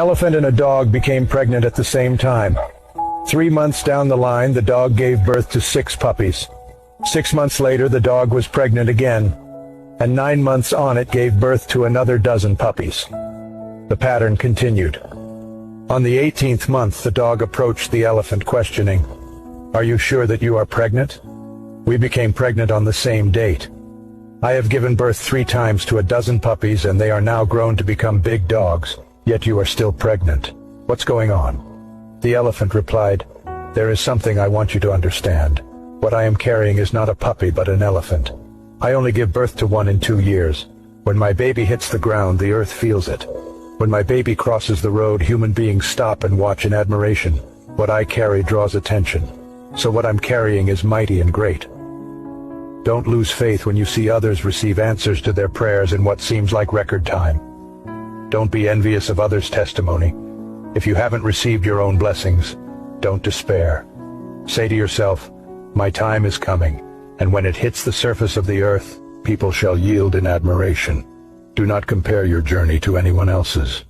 Elephant and a dog became pregnant at the same time. 3 months down the line, the dog gave birth to 6 puppies. 6 months later, the dog was pregnant again, and 9 months on it gave birth to another dozen puppies. The pattern continued. On the 18th month, the dog approached the elephant, questioning, "Are you sure that you are pregnant? We became pregnant on the same date. I have given birth 3 times to a dozen puppies, and they are now grown to become big dogs, yet you are still pregnant. What's going on?" The elephant replied, "There is something I want you to understand. What I am carrying is not a puppy but an elephant. I only give birth to one in 2 years. When my baby hits the ground, the earth feels it. When my baby crosses the road, human beings stop and watch in admiration. What I carry draws attention. So what I'm carrying is mighty and great. Don't lose faith when you see others receive answers to their prayers in what seems like record time. Don't be envious of others' testimony. If you haven't received your own blessings, don't despair. Say to yourself, my time is coming, and when it hits the surface of the earth, people shall yield in admiration. Do not compare your journey to anyone else's.